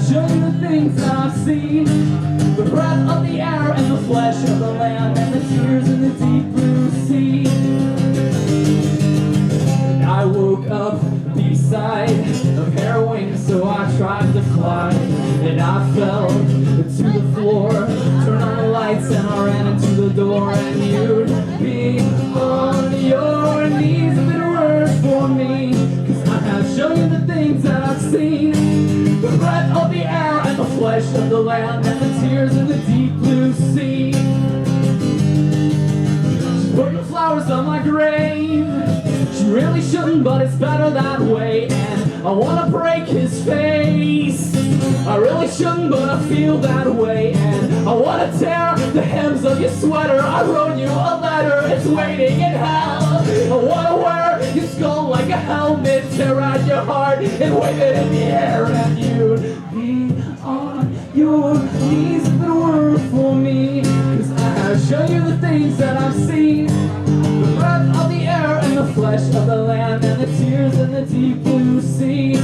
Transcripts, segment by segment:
show you the things that I've seen. The breath of the air and the flesh of the land and the tears in the deep blue sea. And I woke up beside of heroin, so I tried to fly. And I fell to the floor, turned on the lights and I ran into the door. And you'd be on your knees if it weren't for me, 'cause I have shown you the things that I've seen. The breath of the air and the flesh of the land and the tears in the deep blue sea. She's putting flowers on my grave. She really shouldn't, but it's better that way. And I wanna break his face. I really shouldn't, but I feel that way. And I wanna tear the hems of your sweater. I wrote you a letter, it's waiting in hell. I wanna wear your skull like a helmet, tear out your heart and wave it in the air. And you'd be on your knees if it weren't for me, 'cause I have shown you the things that I've seen. The breath of the air and the flesh of the land and the tears in the deep blue sea.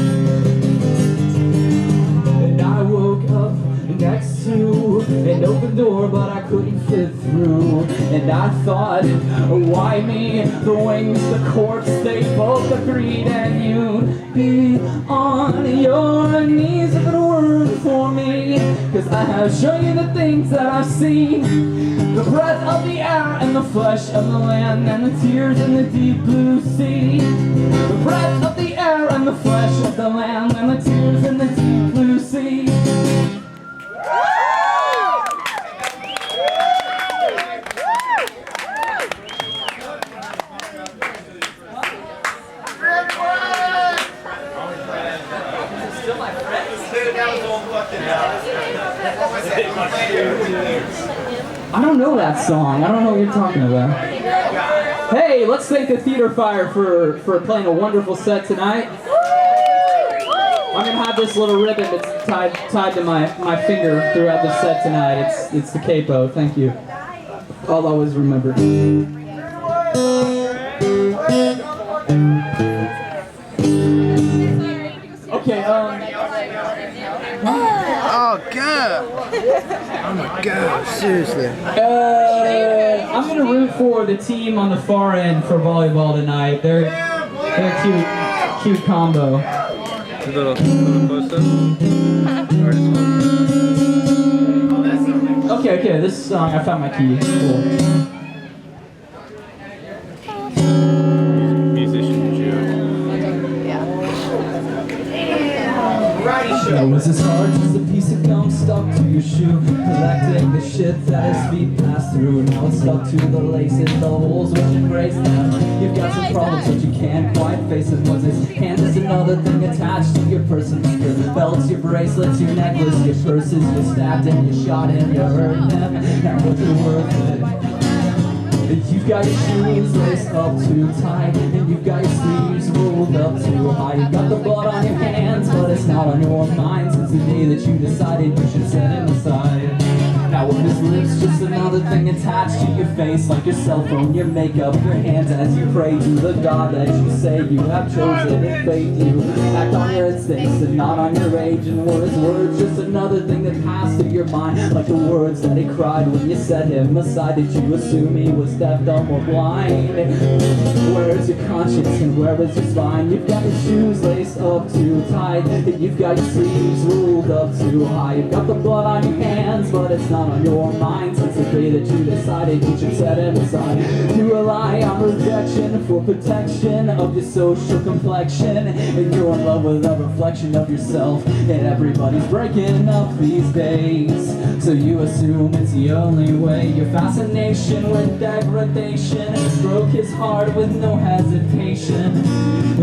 And I woke up next to an open door, but I couldn't fit through. And I thought, why me? The wings, the corpse, they both agreed. And you'd be on your knees if it weren't for me, 'cause I have shown you the things that I've seen. The breath of the air and the flesh of the land and the tears in the deep blue sea. The breath of the air and the flesh of the land and the tears in the deep blue sea. I don't know that song. I don't know what you're talking about. Hey, let's thank the Theater Fire for playing a wonderful set tonight. I'm gonna have this little ribbon that's tied to my finger throughout the set tonight. It's the capo. Thank you. I'll always remember. Okay. Oh god! Oh my god! Seriously. I'm gonna root for the team on the far end for volleyball tonight. They're cute combo. A little closer. Okay. This song, I found my key. Cool. It was as hard as a piece of gum stuck to your shoe, collecting the shit that his feet passed through. Now it's stuck to the laces, the holes which embrace them. You've got some problems but you can't quite face it. What's his hand is another thing attached to your person. Your belts, your bracelets, your necklace, your purses. You stabbed him, you shot him, you hurt him. Now what's the worth of it? You've got your shoes laced up too tight, and you've got your sleeves rolled up too high. You've got the blood on your hands, but it's not on your mind since the day that you decided you should set him aside. Now with his lips just another thing attached to your face, like your cell phone, your makeup, your hands as you pray to the God that you say you have chosen and faith. You act on your instincts and not on your age, and words just another thing that passed through your mind, like the words that he cried when you set him aside. Did you assume he was deaf, dumb, or blind? Where is your conscience and where is your spine? You've got your shoes laced up too tight, and you've got your sleeves rolled up too high. You've got the blood on your hands, but it's not on your mind since the day that you decided you should set him aside. You rely on rejection for protection of your social complexion, and you're in love with a reflection of yourself, and everybody's breaking up these days, so you assume it's the only way. Your fascination with degradation broke his heart with no hesitation,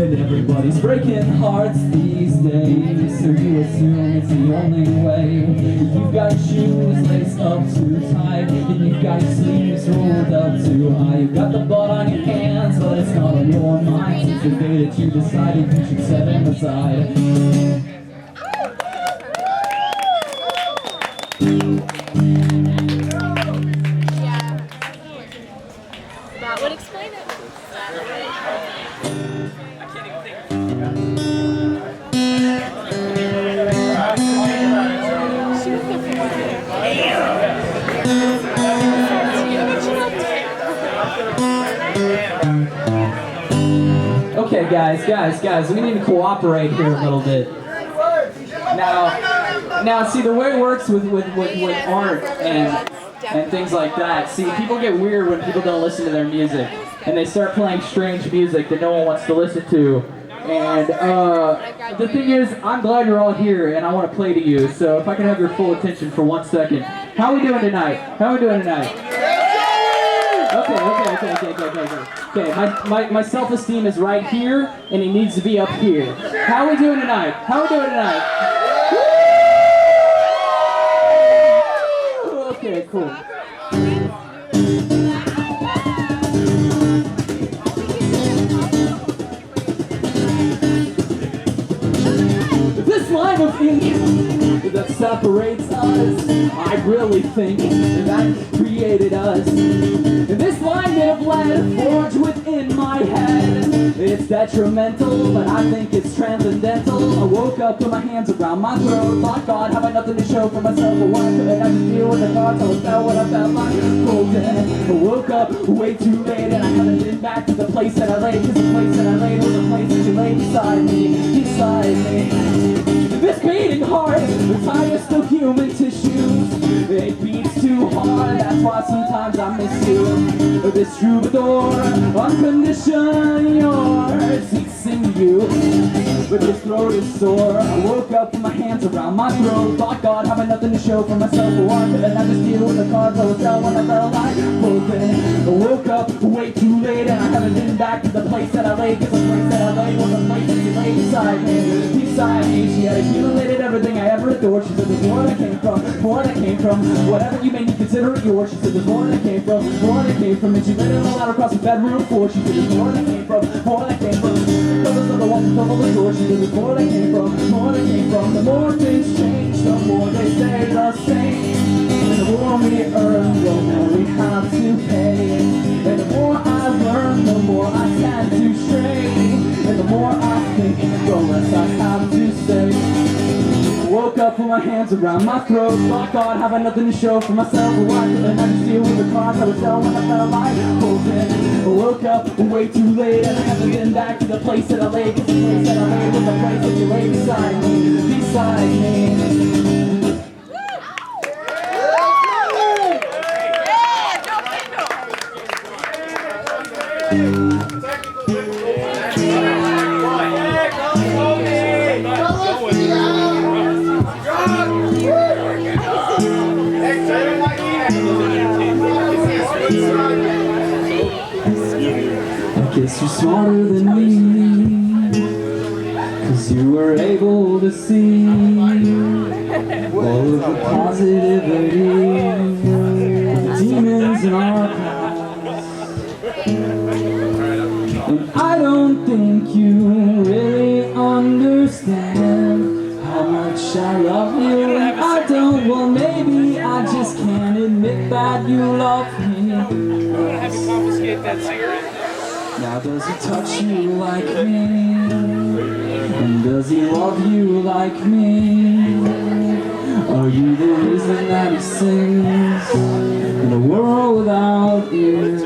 and everybody's breaking hearts these days, so you assume it's the only way. You've got shoes laced up too tight, and you've got your sleeves rolled up too high. You've got the blood on your hands, but it's not on your mind since the day that you decided you should set him aside. That would explain it. I can't even think. Okay, guys, we need to cooperate here a little bit. Now, see, the way it works with art and things like that, see, people get weird when people don't listen to their music, and they start playing strange music that no one wants to listen to. And the thing is, I'm glad you're all here, and I want to play to you, so if I can have your full attention for 1 second. How are we doing tonight? Okay, my self-esteem is right here, and it needs to be up here. How are we doing tonight? Okay, cool. This line of ink that separates us, I really think that created us. This line made of lead forged within my head. It's detrimental, but I think it's transcendental. I woke up with my hands around my throat. Thought, God, have I nothing to show for myself? But why couldn't I just deal with the thoughts? I felt what I felt like golden. I woke up way too late, and I haven't been back to the place that I laid. Cause the place that I laid was the place that you laid beside me. This beating heart, the tightest of human tissues. It beats too hard, that's why sometimes I miss you. This troubadour, on condition yours, he's sing you, but his throat is sore. I woke up with my hands around my throat. Thought, God, have I nothing to show for myself? Or why couldn't I just deal with the cards I was dealt when I felt like broken? I woke up way too late, and I haven't been back to the place that I laid. Cause the place that I laid was the place that you laid beside me. She had accumulated everything I ever adored. She said there's more that came from, whatever you made me consider it yours. She said there's more that came from, and she laid it all out across the bedroom floor. She said there's more that came from, covers of the walls and cover the door. She said there's more that came from, the more things change, the more they stay the same. And the more we earn, the more we have to pay. And the more I learn, the more I tend to stray. And the more I think, the less I have to say. Woke up with my hands around my throat. Thought, God, have I nothing to show for myself? Or why couldn't I just deal with the cards I was dealt when I felt like broken? I woke up way too late, and I haven't been back to the place that I laid. Cause the place that I laid was the place that you laid beside me. I guess you're smarter than me, cause you were able to see all of the positivity of the demons in our past. And I don't think you really understand how much I love you. And I don't, well maybe I just can't admit that you love me. Have to confiscate that cigarette. Now does he touch you like me? And does he love you like me? Are you the reason that he sings in a world without ears?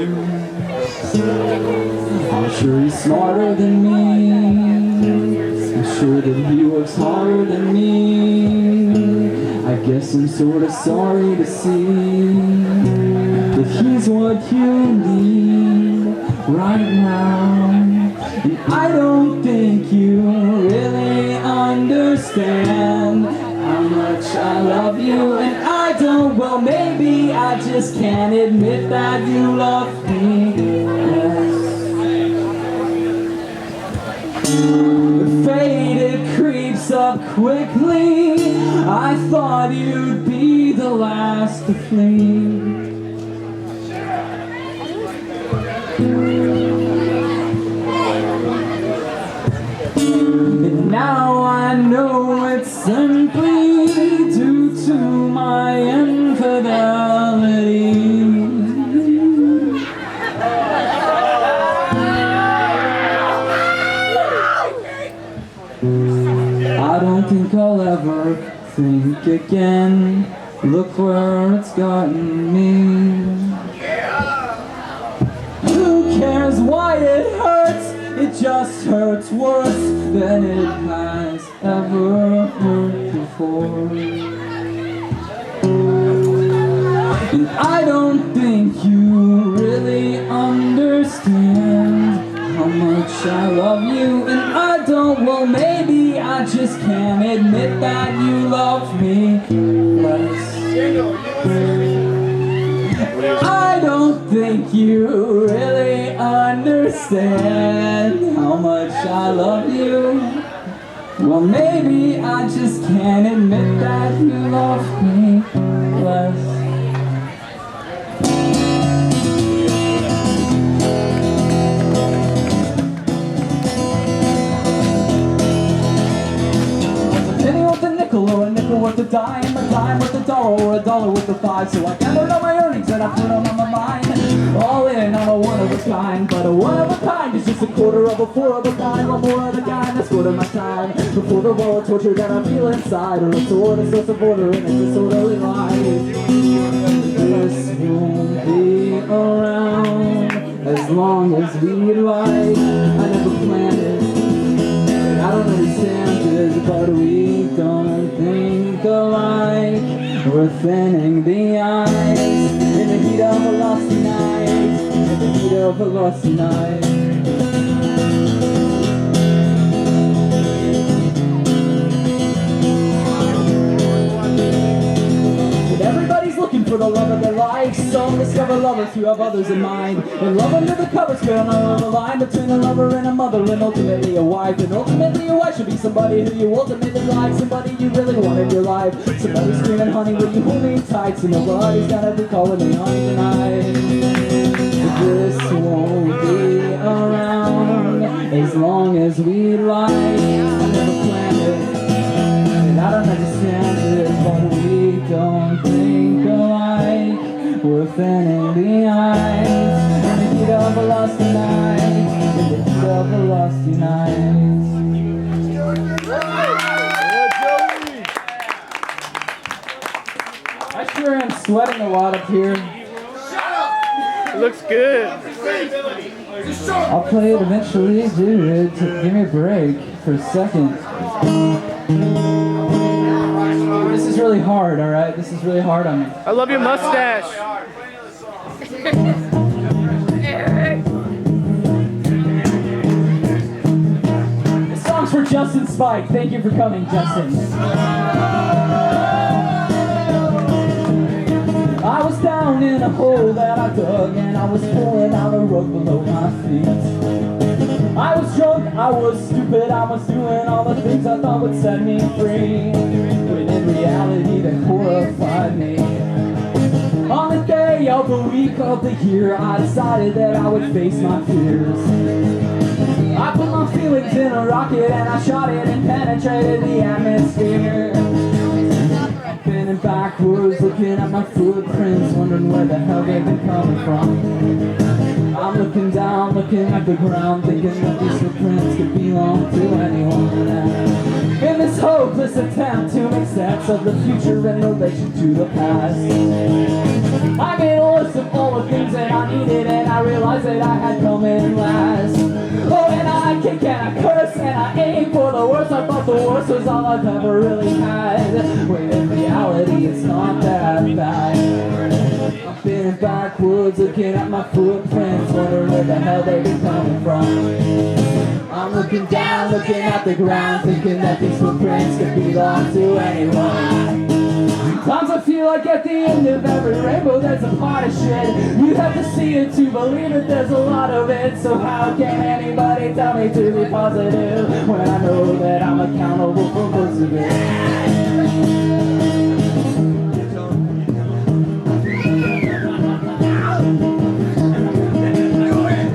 I'm sure he's smarter than me. I'm sure that he works harder than me. I guess I'm sort of sorry to see that he's what you need right now. And I don't think you really understand how much I love you. And I don't, well maybe I just can't admit that you love me. The faded creeps up quickly. I thought you'd be the last to flee. And now I know it's simply due to my infidelity. I don't think I'll ever think again. Look where it's gotten me. Who cares why it hurts? It just hurts worse than it has ever hurt before. And I don't think you really understand how much I love you. And I don't, well maybe I just can't admit that you love me less. I don't think you really understand how much I love you. Well maybe I just can't admit that you love me less. Or a nickel worth a dime worth a dollar, or a dollar worth a five. So I gathered all my earnings and I put them on my mind. All in on a one of a kind, but a one of a kind is just a quarter of a four of a kind. One more of the kind, that's quarter of my time. Before the wall of torture that I feel inside, or a sword, a source of order in a disorderly life. This won't be around as long as we'd like. I never planned it, I don't understand this, but we don't think alike. We're thinning the ice in the heat of a lost night, in the heat of a lost night. Everybody's looking for the love of their life. Some discover lovers who have others in mind. And love under the covers can on the line between a lover and a mother, and ultimately a wife. And ultimately a wife should be somebody who you ultimately like, somebody you really want in your life. Somebody screaming, honey, will you hold me tight? So nobody's gonna be calling me honey tonight. This won't be around as long as we like. I never planned it, and I don't understand it, but we don't think alike. We're thinning the ice in the heat of a lost night, in the heat of a lost night. I sure am sweating a lot up here. It looks good. I'll play it eventually, dude. Give me a break for a second. This is really hard, alright? This is really hard on me. I love your mustache. This song's for Justin Spike. Thank you for coming, Justin. I was down in a hole that I dug, and I was pulling out a rug below my feet. I was drunk, I was stupid, I was doing all the things I thought would set me free, when in reality they horrified me. On the day of the week of the year, I decided that I would face my fears. I put my feelings in a rocket and I shot it and penetrated the atmosphere. Bending backwards, looking at my footprints, wondering where the hell they've been coming from. I'm looking down, looking at the ground, thinking that these footprints could belong to anyone. In this hopeless attempt to make sense of the future in relation to the past, I made a list of all the things that I needed, and I realized that I had come in last. Oh, and I kick and I curse and I aim for the worst. I thought the worst was all I've ever really had, when in reality it's not that bad. I'm bending backwards, looking at my footprints, wondering where the hell they've been coming from. I'm looking down, looking at the ground, thinking that these footprints could belong to anyone. Sometimes I feel like at the end of every rainbow there's a pot of shit. You have to see it to believe it, there's a lot of it. So how can anybody tell me to be positive when I know that I'm accountable for most of it?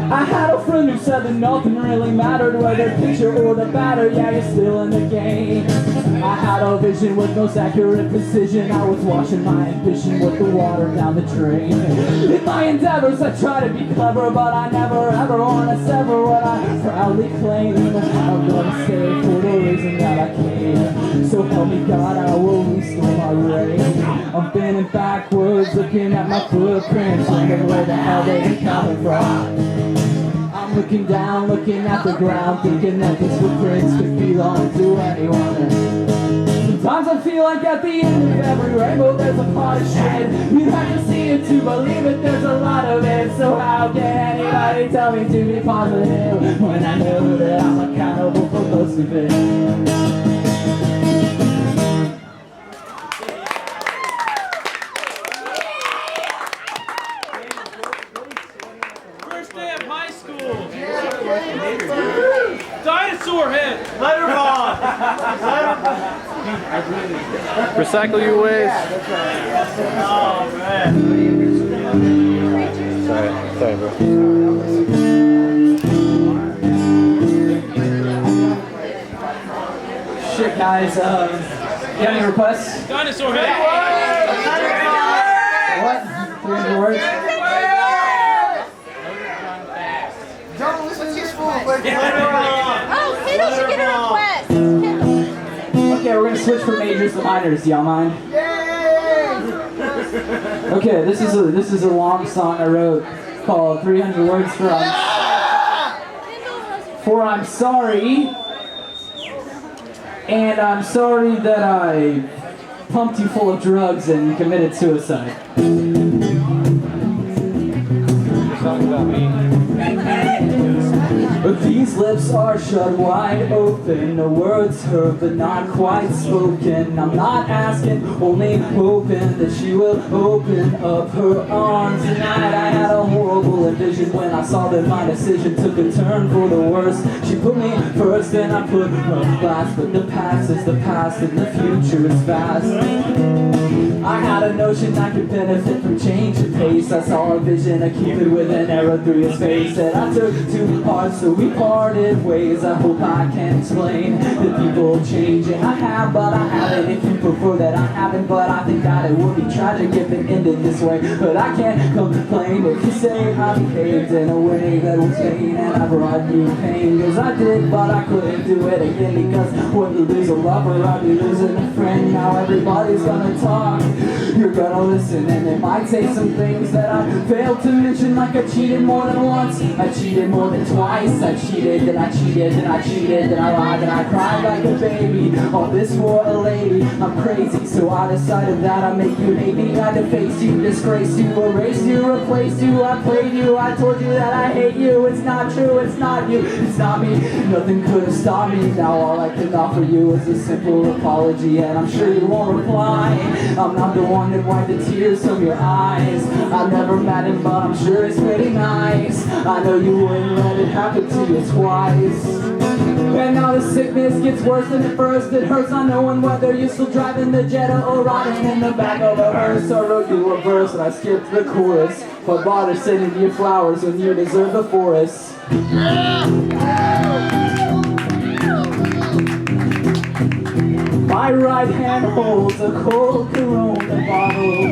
I had a friend who said that nothing really mattered, whether pitcher or the batter, yeah, you're still in the game. I had a vision with most accurate precision. I was washing my ambition with the water down the drain. In my endeavors I try to be clever, but I never ever want to sever what I proudly claim. I'm gonna stay for the reason that I came. So help me God, I will restore my reign. I'm bending backwards, looking at my footprints, wondering where the hell they coming from. I'm looking looking down, looking at the ground, thinking that these footprints could belong to anyone. Sometimes I feel like at the end of every rainbow there's a pot of shit. You have to see it to believe it, there's a lot of it. So how can anybody tell me to be positive when I know that I'm accountable for most of it? First day of high school. Dinosaur head. Letter bomb. Recycle your waste. Oh man. Sorry, bro. Shit, guys, you got any requests? Dinosaur head. What? 300 words? Don't listen to this fool. But Oh, Kendall should get a request. Kendall. Okay, we're gonna switch from majors to minors. Do y'all mind? Okay, this is a long song I wrote called 300 Words for I'm Sorry. And I'm sorry that I pumped you full of drugs and committed suicide. These lips are shut wide open, the words heard but not quite spoken. I'm not asking, only hoping that she will open up her arms tonight. I had a horrible vision when I saw that my decision took a turn for the worse. She put me first and I put her last, but the past is the past and the future is fast. I had a notion I could benefit from change and pace. I saw a vision, I keep it with an arrow through his face. That I took too hard, so we parted ways. I hope I can explain that people change, and I have, but I haven't. If you prefer that I haven't, but I think that it would be tragic if it ended this way. But I can't complain if you say I behaved in a way that was vain and I brought you pain. Cause I did, but I couldn't do it again, because when you lose a lover, I'd be losing a friend. Now everybody's gonna talk, you're gonna listen, and it might say some things that I failed to mention, like I cheated more than once, I cheated more than twice, I cheated, then I cheated, then I cheated, then I lied, then I cried like a baby, all this for a lady. I'm crazy, so I decided that I'd make you hate me, I'd deface you, disgrace you, erase you, replace you, I played you, I told you that I hate you. It's not true, it's not you, it's not me, nothing could have stopped me. Now all I can offer you is a simple apology, and I'm sure you won't reply. I'm not the one that wiped the tears from your eyes. I never met him, but I'm sure he's pretty nice. I know you wouldn't let it happen to you twice. And now the sickness gets worse than at first. It hurts not knowing whether you're still driving the Jetta or riding in the back of a hearse. I wrote you a verse and I skipped the chorus. But bother sending you flowers when you deserve the forest. My right hand holds a cold Corona bottle.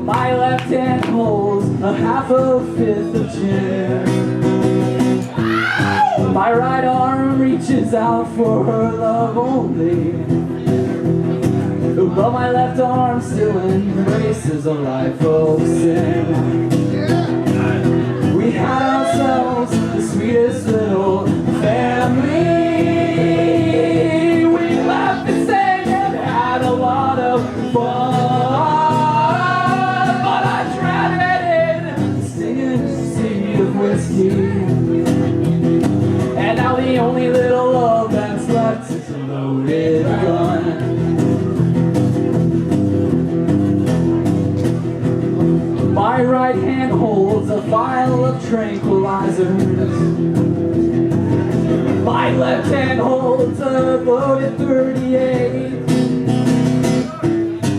My left hand holds a half a fifth of gin. My right arm reaches out for her love only, but my left arm still embraces a life of sin. We had ourselves the sweetest little family. We laughed and sang and had a lot of fun, but I drowned it in singing a sea of whiskey. And now the only little love that's left is a loaded gun. My right hand holds a vial of tranquilizers. My left hand holds a loaded 38.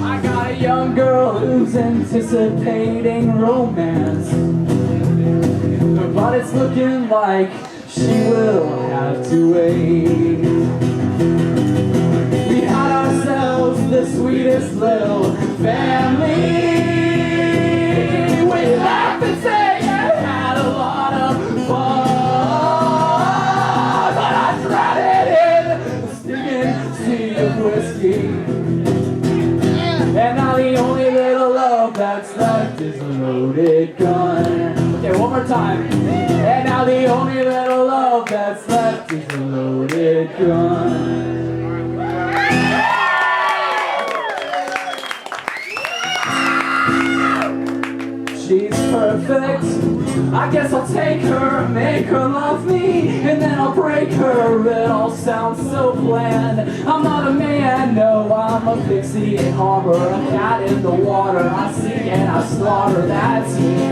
I got a young girl who's anticipating romance, but it's looking like she will have to wait. We had ourselves the sweetest little family. We laughed and sang and had a lot of fun, but I drowned it in a stinging sea of whiskey. And now the only little love that's left is a loaded gun. Okay, Okay, one more time. And now the only little love that's left is a loaded gun. She's perfect. I guess I'll take her, make her love me, and then I'll break her. It all sounds so bland. I'm not a man, no, I'm a pixie in harbor, a cat in the water. I sink and I slaughter, that's me.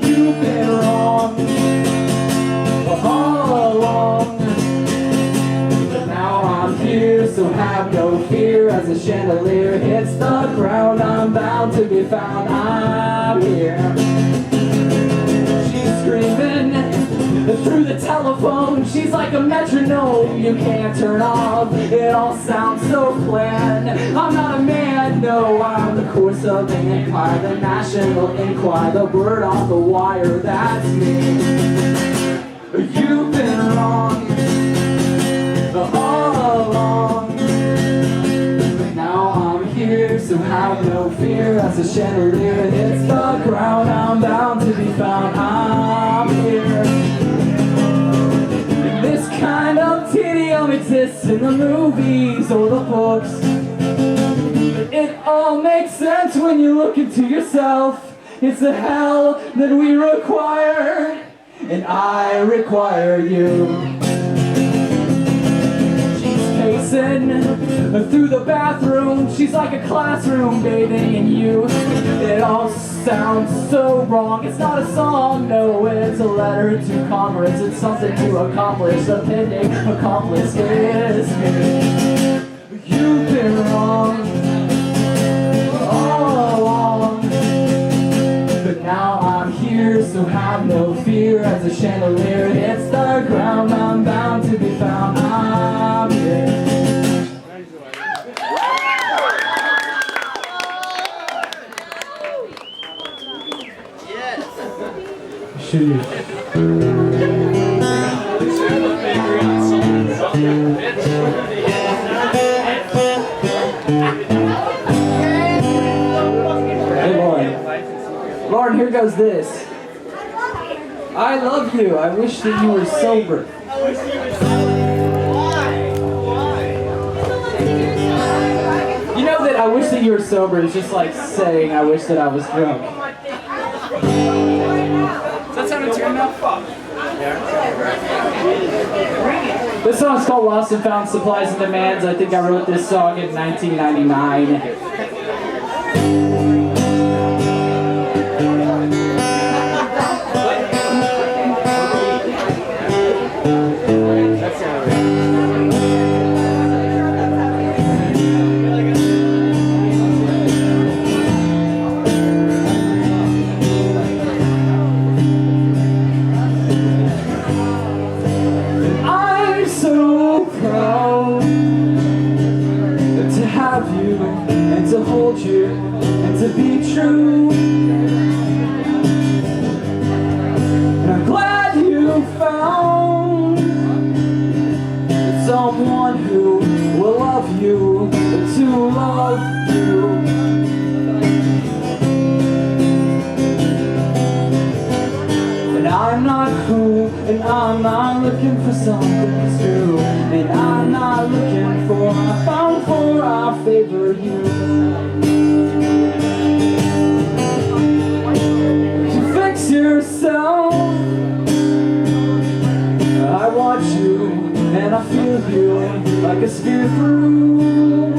You've been wrong all along, but now I'm here, so have no fear. As the chandelier hits the ground, I'm bound to be found. I'm here. She's screaming through the telephone. She's like a metronome you can't turn off. It all sounds so planned. I'm not a man, no, I'm the course of the empire, the national inquiry, the bird on the wire, that's me. You've been wrong all along, but now I'm here, so have no fear. As the chandelier hits the ground, I'm bound to be found. I'm here. This kind of tedium exists in the movies or the books. It all makes sense when you look into yourself. It's the hell that we require, and I require you. Through the bathroom, she's like a classroom bathing in you. It all sounds so wrong. It's not a song, no, it's a letter to commerce. It's something to accomplish. The pending accomplice is me. You've been wrong all along, but now I'm here, so have no fear. As the chandelier hits the ground, I'm bound to be found. I'm here. Hey Lauren, here goes this. I love you. I wish that you were sober. You know that I wish that you were sober is just like saying I wish that I was drunk. Does that sound a tune enough? This song's called Lost and Found Supplies and Demands. I think I wrote this song in 1999. And to hold you, and to be true. And I'm glad you found someone who will love you, to love you. And I'm not cool, and I'm not looking for something true. And I'm not looking for, I found for, I favor you. To fix yourself, I want you, and I feel you like a spear through.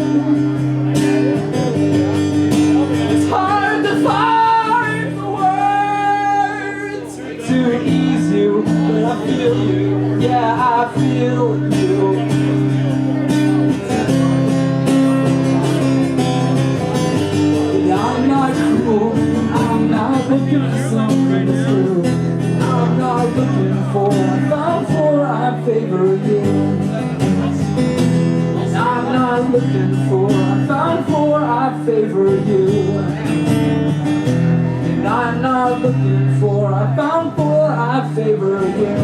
It's hard to find the words to ease you, but I feel you, yeah, I feel you. I'm not cruel, I'm not looking for something true. I'm not looking for, I found for, I favor you. I'm not looking for, I found for, I favor you. And I'm not looking for, I found for, I favor you.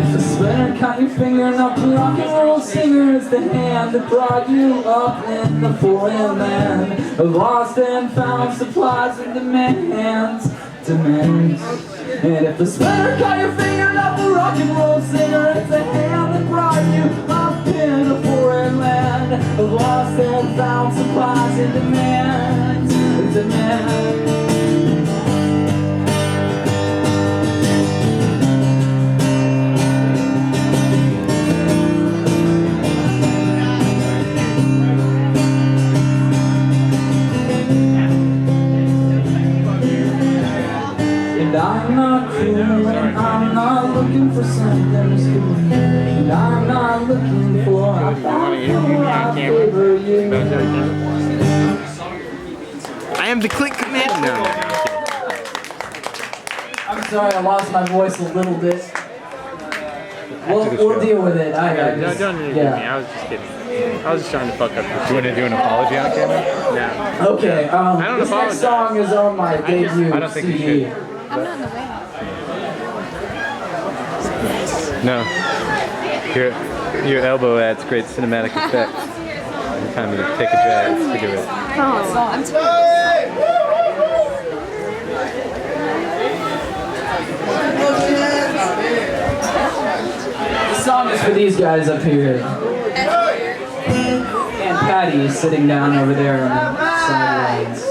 If the splinter cut your finger, not the rock and roll singer is the hand that brought you up in the foreign land of lost and found supplies and demands. And if the splinter caught your finger, not the rock and roll singer, it's the hand that brought you up in the foreign land of lost and found supplies and demands. I'm not cool and I'm not looking for something cool. And I'm not looking for a I favor you. I am the click command. No. I'm sorry, I lost my voice a little bit. We'll deal with it. Don't need to me. I was just kidding. I was just trying to fuck up. Do you want to do an apology on camera? No. Okay, this next song is on my debut I don't think you CD. should. I'm not in the way. No. Your elbow adds great cinematic effect. Every time you take a drag to do it. Oh, I'm sorry. This song is for these guys up here. And Patty is sitting down over there on the sidelines.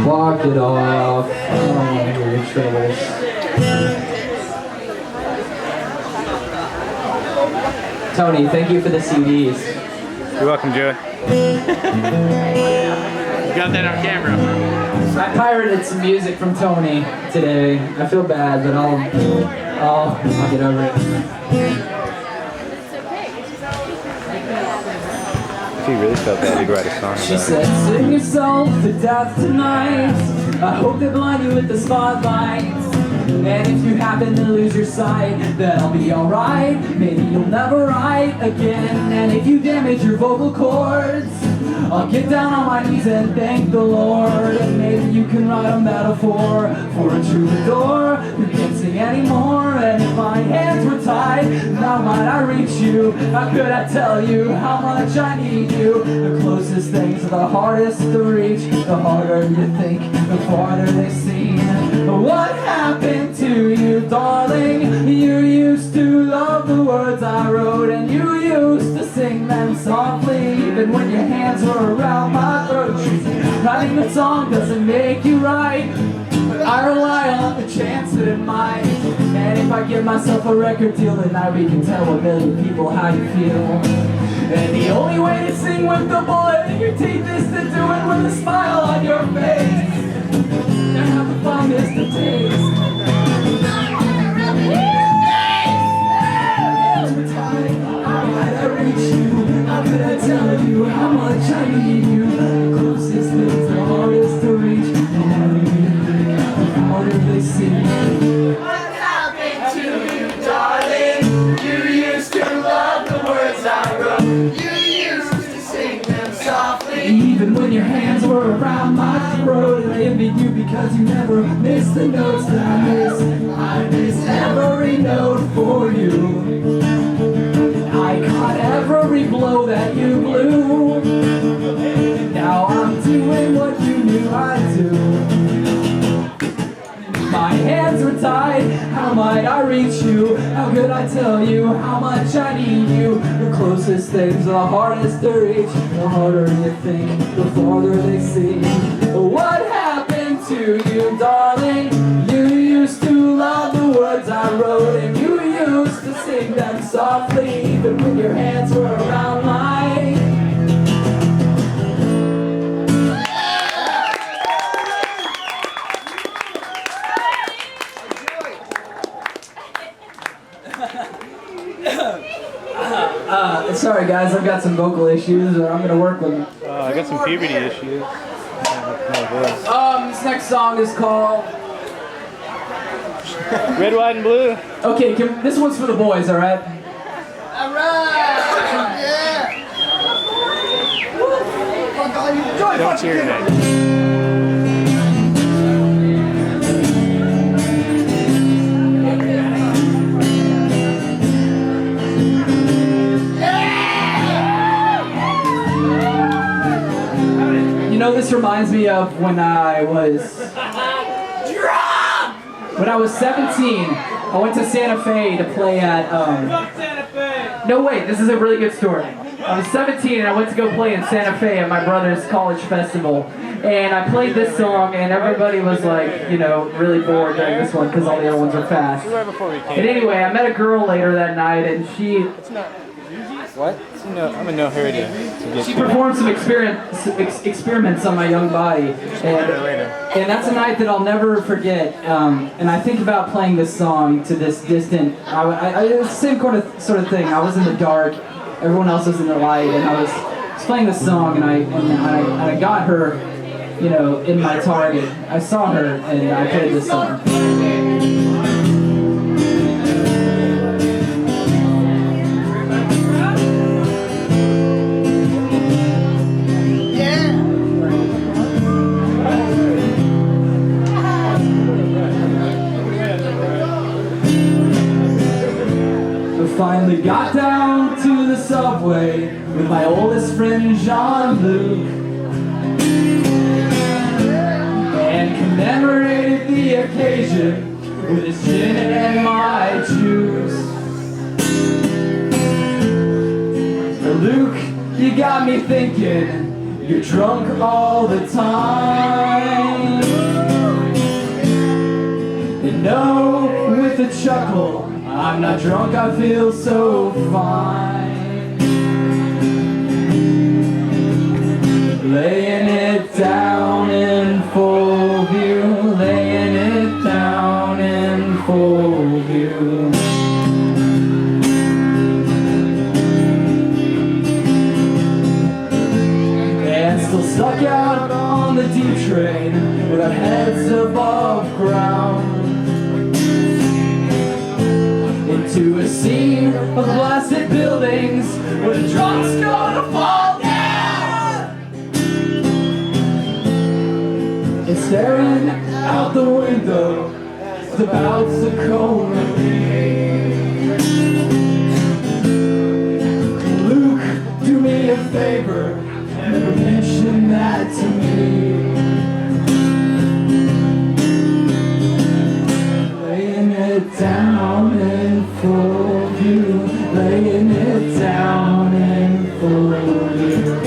Walk it off. Oh, your troubles. Tony, thank you for the CDs. You're welcome, Joey. You got that on camera. I pirated some music from Tony today. I feel bad, but I'll get over it. If he really felt bad, he'd write a song She about said, sing yourself to death tonight. I hope they blind you with the spotlight. And if you happen to lose your sight, that'll be alright. Maybe you'll never write again. And if you damage your vocal cords, I'll get down on my knees and thank the Lord. And maybe you can write a metaphor for a troubadour who can't sing anymore. And if my hands were tied, how might I reach you? How could I tell you how much I need you? The closest things are the hardest to reach. The harder you think, the farther they seem. What happened to you, darling? You used to love the words I wrote, and you used to sing them softly, even when your hands were around my throat. Writing the song doesn't make you right, but I rely on the chance that it might. And if I give myself a record deal tonight, we can tell a million people how you feel. And the only way to sing with the bullet in your teeth is to do it with a smile on your face. And have the fondest of taste. How might I reach you? How could I tell you how much I need you? The closest things, the hardest to reach. The harder they seem. What happened to you, darling? You used to love the words I wrote. You used to sing them softly, even when your hands were around my throat. And I envied you because you never missed the notes that I miss. I missed every note for you. I caught every blow that you blew. And now I'm doing what you knew I'd do. My hands are tied, how might I reach you? How could I tell you how much I need you? The closest things are the hardest to reach. The harder you think, the farther they seem. What happened to you, darling? You used to love the words I wrote, and you used to sing them softly, even when your hands were around mine. Sorry guys, I've got some vocal issues, or I'm gonna work with them. I got some puberty issues. This next song is called Red, white, and blue. Okay, this one's for the boys, alright? Don't cheer tonight. reminds me of when I was 17. I went to Santa Fe to play at Fuck Santa Fe. no wait, this is a really good story. I was 17 and I went to go play in Santa Fe at my brother's college festival. And I played this song and everybody was like, you know, really bored during this one because all the other ones are fast. And anyway, I met a girl later that night and she What? No, I'm in no hurry to get She to it. performed some experiments on my young body, and that's a night that I'll never forget. And I think about playing this song to this distant. It was the same sort of thing. I was in the dark, everyone else was in the light, and I was playing this song, and I got her, you know, in my target. I saw her, and I played this song. Finally got down to the subway with my oldest friend Jean-Luc and commemorated the occasion with his gin and my juice. Luke, you got me thinking you're drunk all the time. And no, with a chuckle, I'm not drunk, I feel so fine. Laying it down in full view, laying it down in full view. And still stuck out on the D train with our heads above ground. To a scene of blasted buildings where the drunks gonna fall down. And staring out the window, the bouts of Coney. Luke, do me a favor, never mention that to me. Laying it down in full view, laying it down in full view.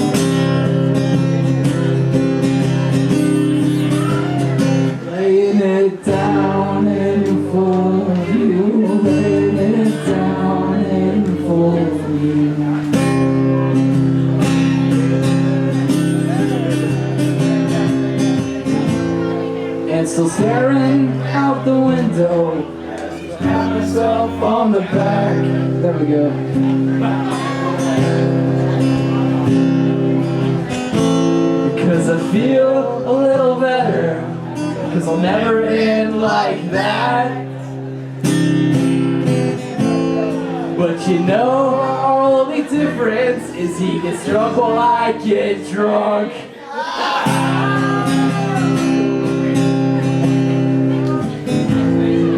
Laying it down in full view, laying it down in full view. And still staring out the window, pat myself on the back. There we go. Because I feel a little better, because I'll never end like that. But you know, our only difference is he gets drunk while I get drunk.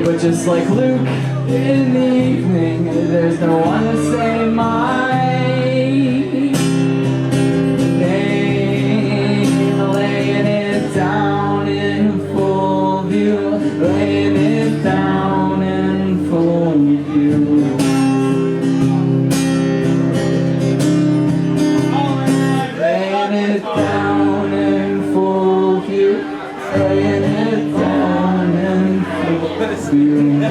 But just like Luke in the evening, there's no one to say my name. Laying it down in full view, laying it down in full view. Laying it down in full view, laying it down in full view.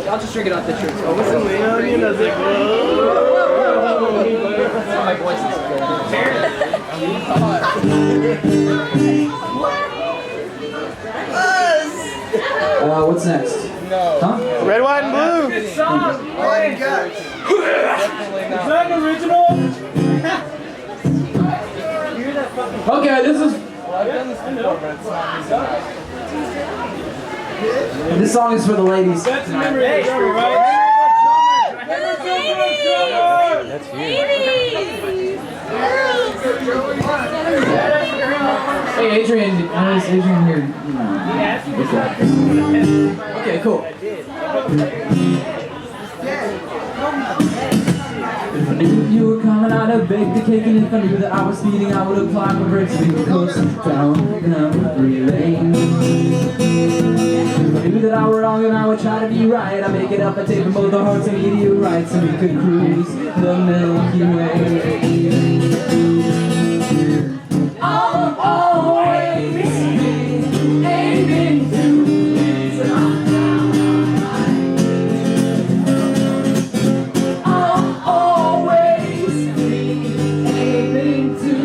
I'll just drink it off the church. Oh, what's in the onion? Does it my voice is good. What's next? No. Huh? Red, white, and blue. Good song. Oh, you got it. Is that an original? Okay, this is. This song is for the ladies. That's the memory of the drummer, right? That's you. Ladies! Girls! Hey, Adrian, how is Adrian here? Okay, cool. If I knew you were coming, I'd have baked the cake, and if I knew that I was speeding, I would have climbed my brakes and be close down number 3 lane. If I knew that I were wrong, then I would try to be right. I'd make it up by taping both our hearts and meteorites, and we could cruise the Milky Way. I'll always be aiming to please, and I'm down on my knees. I'll always be aiming to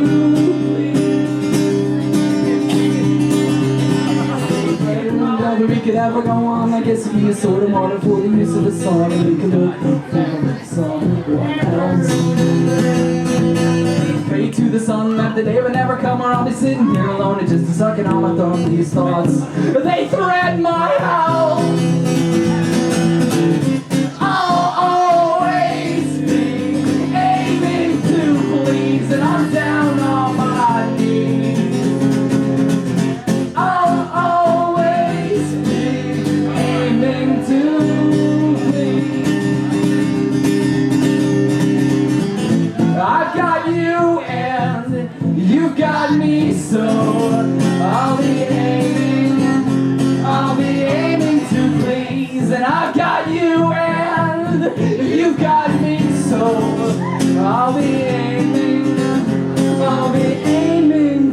please. Whether we could ever go on, I guess it'd be a sort of model for the use of a song, and we could look for someone else. Pray to the sun that the day would never come, or I'll be sitting here alone and just sucking on my thumb. These thoughts, they threaten my house. I'll always be aiming to please, and I'm down on my knees. I'll always be aiming to please. I've got you and you've got me, so I'll be aiming to please. And I've got you and you've got me, so I'll be aiming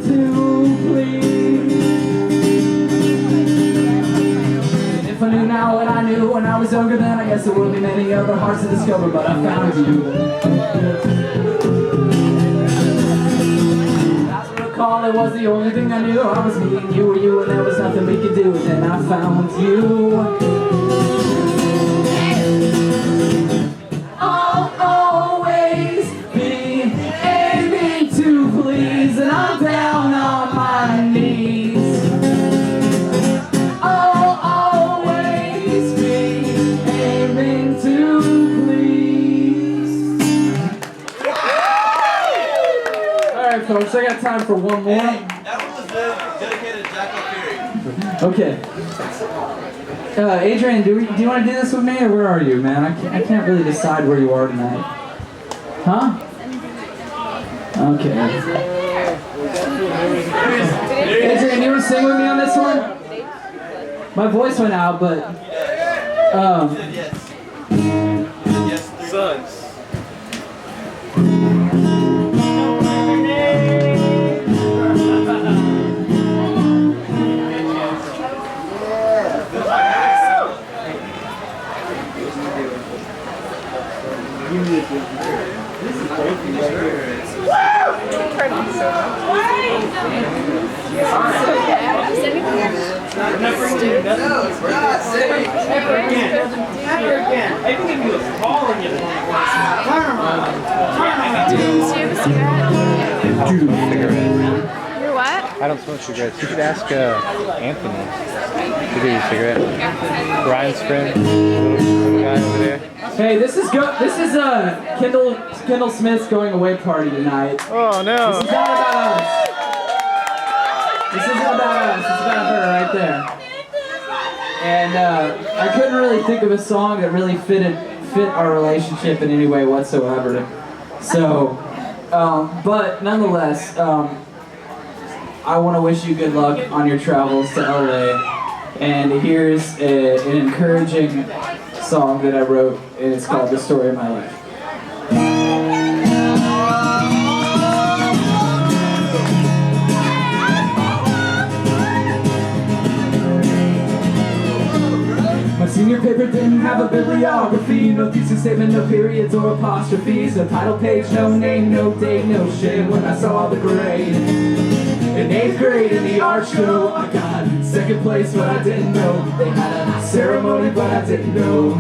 to please. And if I knew now what I knew when I was younger, then I guess there would be many other hearts to discover, but I found you. It was the only thing I knew. I was me and you were you, and there was nothing we could do. And then I found you. I'll always be aiming to please, and I'm down on my knees. I'll always be aiming to please. Alright folks, I got time for one more. Hey, that one was dedicated to Jacko Fury. Okay. Adrian, do you want to do this with me, or where are you, man? I can't really decide where you are tonight. Huh? Okay. Adrian, you want to sing with me on this one? My voice went out, but... Yes. Yes, sons. Never again. I think if he was calling you. You're what? I don't smoke cigarettes. You could ask Anthony to do your cigarette. Brian's friend, little guy over there. Hey, this is Kendall Smith's going away party tonight. Oh no! This is not about us. This isn't about us. It's about her right there. And I couldn't really think of a song that really fit our relationship in any way whatsoever. So, but nonetheless, I want to wish you good luck on your travels to LA. And here's an encouraging song that I wrote, and it's called "The Story of My Life." My senior paper didn't have a bibliography, no thesis statement, no periods or apostrophes, no title page, no name, no date, no shame. When I saw the grade in 8th grade in the art show, I got second place, but I didn't know. They had a ceremony, but I didn't know.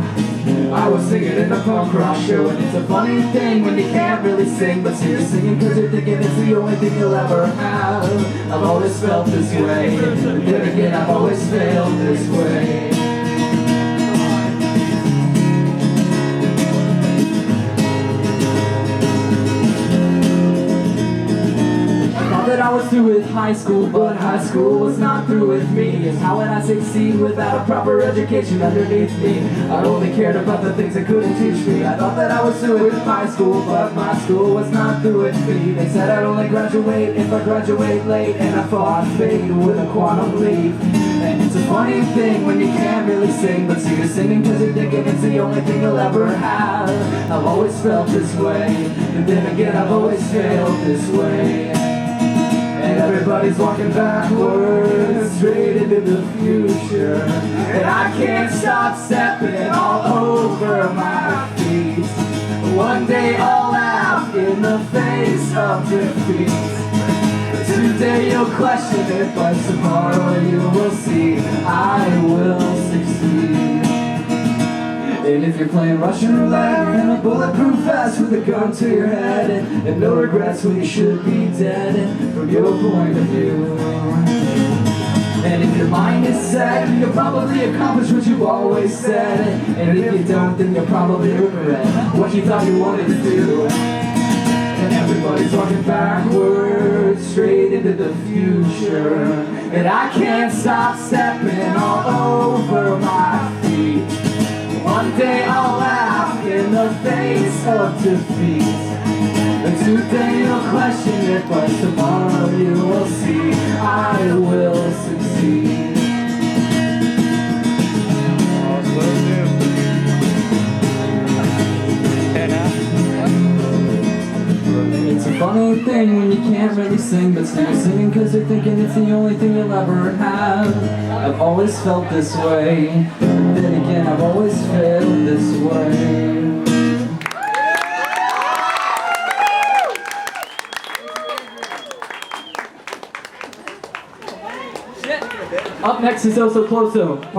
I was singing in the punk rock show, and it's a funny thing when you can't really sing, but so you're singing because you're thinking it's the only thing you'll ever have. I've always felt this way, but then again I've always failed this way. I was through with high school, but high school was not through with me. And how would I succeed without a proper education underneath me? I only cared about the things that couldn't teach me. I thought that I was through with high school, but my school was not through with me. They said I'd only graduate if I graduate late, and I thought I'd fade with a quantum leap. And it's a funny thing when you can't really sing, but so you're singing because you're thinking it's the only thing you'll ever have. I've always felt this way, and then again I've always failed this way. And everybody's walking backwards, straight into the future. And I can't stop stepping all over my feet. One day I'll laugh in the face of defeat. Today you'll question it, but tomorrow you will see I will succeed. And if you're playing Russian roulette in a bulletproof vest with a gun to your head, and no regrets when you should be dead, from your point of view. And if your mind is set, you'll probably accomplish what you've always said. And if you don't, then you'll probably regret what you thought you wanted to do. And everybody's walking backwards, straight into the future. And I can't stop stepping all over my feet. One day I'll laugh in the face of defeat. And today you'll question it, but tomorrow you will see I will succeed. It's a funny thing when you can't really sing, but still you're singing because you're thinking it's the only thing you'll ever have. I've always felt this way, then again I've always failed this way. Up next is Also Closo.